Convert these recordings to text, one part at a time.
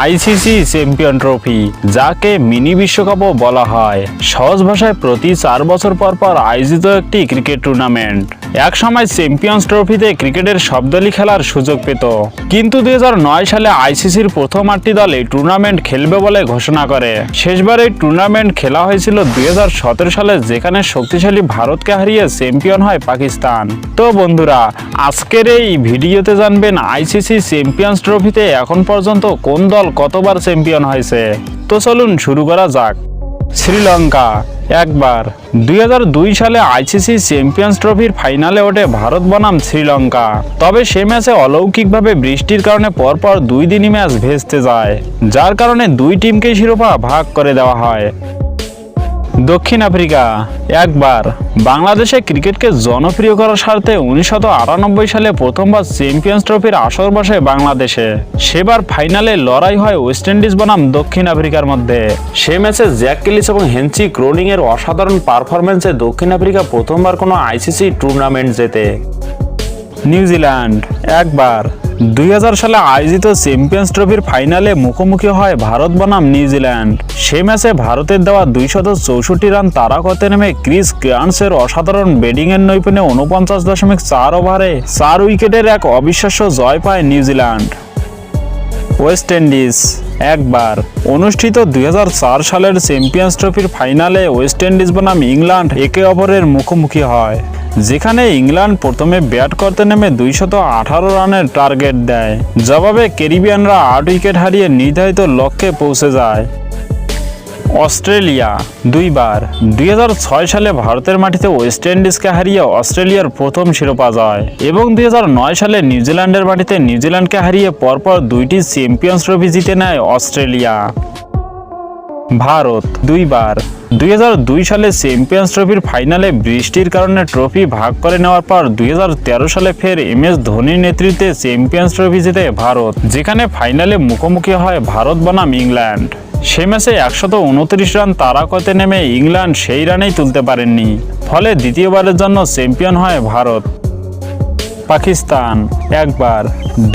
ICC champion trophy, যাকে mini বিশ্বকাপও বলা হয়, সহজ ভাষায় প্রতি 4 বছর পর পর আয়োজিত একটি ক্রিকেট টুর্নামেন্ট। এক সময় চ্যাম্পিয়ন্স ট্রফিতে ক্রিকেটের সব দলই খেলার সুযোগ পেত, কিন্তু 2009 সালে আইসিসির প্রথম 8টি দল এই টুর্নামেন্ট খেলবে বলে ঘোষণা করে। শেষবার এই টুর্নামেন্ট খেলা হয়েছিল 2017 সালে, যেখানে শক্তিশালী ভারতকে হারিয়ে চ্যাম্পিয়ন হয় পাকিস্তান। তো বন্ধুরা, আজকের এই ভিডিওতে জানবেন আইসিসি চ্যাম্পিয়ন্স ট্রফিতে এখন পর্যন্ত কোন দল কতবার চ্যাম্পিয়ন হয়েছে। তো চলুন শুরু করা যাক। শ্রীলঙ্কা একবার। 2002 সালে আইসিসি চ্যাম্পিয়ন্স ট্রফির ফাইনালে ওঠে ভারত বনাম শ্রীলঙ্কা। তবে সে ম্যাচে অলৌকিকভাবে বৃষ্টির কারণে পরপর 2 দিনই ম্যাচ ভেস্তে যায়, যার কারণে 2 টিমকেই শিরোপা ভাগ করে দেওয়া হয়। দক্ষিণ আফ্রিকা একবার। বাংলাদেশে ক্রিকেটকে জনপ্রিয় করার স্বার্থে 1998 সালে প্রথমবার চ্যাম্পিয়ন্স ট্রফির আসর বসে বাংলাদেশে। সেবার ফাইনালে লড়াই হয় ওয়েস্ট ইন্ডিজ বনাম দক্ষিণ আফ্রিকার মধ্যে। সে ম্যাচে জ্যাক ক্যালিস এবং হেনরি ক্রোনিং এর অসাধারণ পারফরম্যান্সে দক্ষিণ আফ্রিকা প্রথমবার কোনো আইসিসি টুর্নামেন্ট জেতে। নিউজিল্যান্ড একবার। 2000 সালে আয়োজিত চ্যাম্পিয়ন্স ট্রফির ফাইনালে মুখোমুখি হয় ভারত বনাম নিউজিল্যান্ড। সে ম্যাচে ভারতের দেওয়া 264 রান তাড়া করতে নেমে ক্রিস গ্রান্টসের অসাধারণ ব্যাটিংয়ের নৈপুণ্যে 49.4 ওভারে 4 উইকেটের এক অবিশ্বাস্য জয় পায় নিউজিল্যান্ড। ওয়েস্ট ইন্ডিজ একবার। অনুষ্ঠিত 2004 সালের চ্যাম্পিয়ন্স ট্রফির ফাইনালে ওয়েস্ট ইন্ডিজ বনাম ইংল্যান্ড একে অপরের মুখোমুখি হয়, যেখানে ইংল্যান্ড প্রথমে ব্যাট করতে নেমে 218 রানের টার্গেট দেয়। জবাবে ক্যারিবিয়ানরা 8 উইকেট হারিয়ে নির্ধারিত লক্ষ্যে পৌঁছে যায়। অস্ট্রেলিয়া দুইবার। 2006 সালে ভারতের মাটিতে ওয়েস্ট ইন্ডিজকে হারিয়ে অস্ট্রেলিয়ার প্রথম শিরোপা জয়, এবং 2009 সালে নিউজিল্যান্ডের মাটিতে নিউজিল্যান্ডকে হারিয়ে পরপর 2টি চ্যাম্পিয়ন্স ট্রফি জিতে নেয় অস্ট্রেলিয়া। ভারত দুইবার। 2002 সালে চ্যাম্পিয়ন্স ট্রফির ফাইনালে বৃষ্টির কারণে ট্রফি ভাগ করে নেওয়ার পর 2013 সালে ফের MS ধোনির নেতৃত্বে চ্যাম্পিয়ন্স ট্রফি জিতে ভারত, যেখানে ফাইনালে মুখোমুখি হয় ভারত বনাম ইংল্যান্ড। সে ম্যাচে 129 রান তাড়া করতে নেমে ইংল্যান্ড সেই রানেই তুলতে পারেননি, ফলে দ্বিতীয়বারের জন্য চ্যাম্পিয়ন হয় ভারত। পাকিস্তান একবার।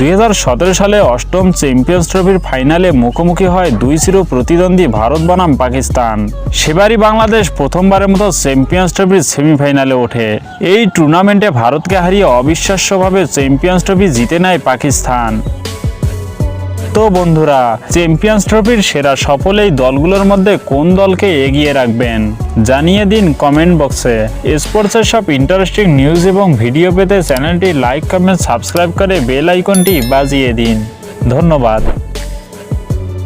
2017 সালে 8ম চ্যাম্পিয়ন্স ট্রফির ফাইনালে মুখোমুখি হয় 2 চির প্রতিদ্বন্দ্বী ভারত বনাম পাকিস্তান। সেবারই বাংলাদেশ প্রথমবারের মতো চ্যাম্পিয়ন্স ট্রফির সেমিফাইনালে ওঠে। এই টুর্নামেন্টে ভারতকে হারিয়ে অবিশ্বাস্যভাবে চ্যাম্পিয়ন্স ট্রফি জিতে নেয় পাকিস্তান। তো বন্ধুরা, চ্যাম্পিয়ন্স ট্রফির সেরা সফল এই দলগুলোর মধ্যে কোন দলকে এগিয়ে রাখবেন জানিয়ে দিন কমেন্ট বক্সে। স্পোর্টসের সব ইন্টারেস্টিং নিউজ এবং ভিডিও পেতে চ্যানেলটি লাইক, কমেন্ট, সাবস্ক্রাইব করে বেল আইকনটি বাজিয়ে দিন। ধন্যবাদ।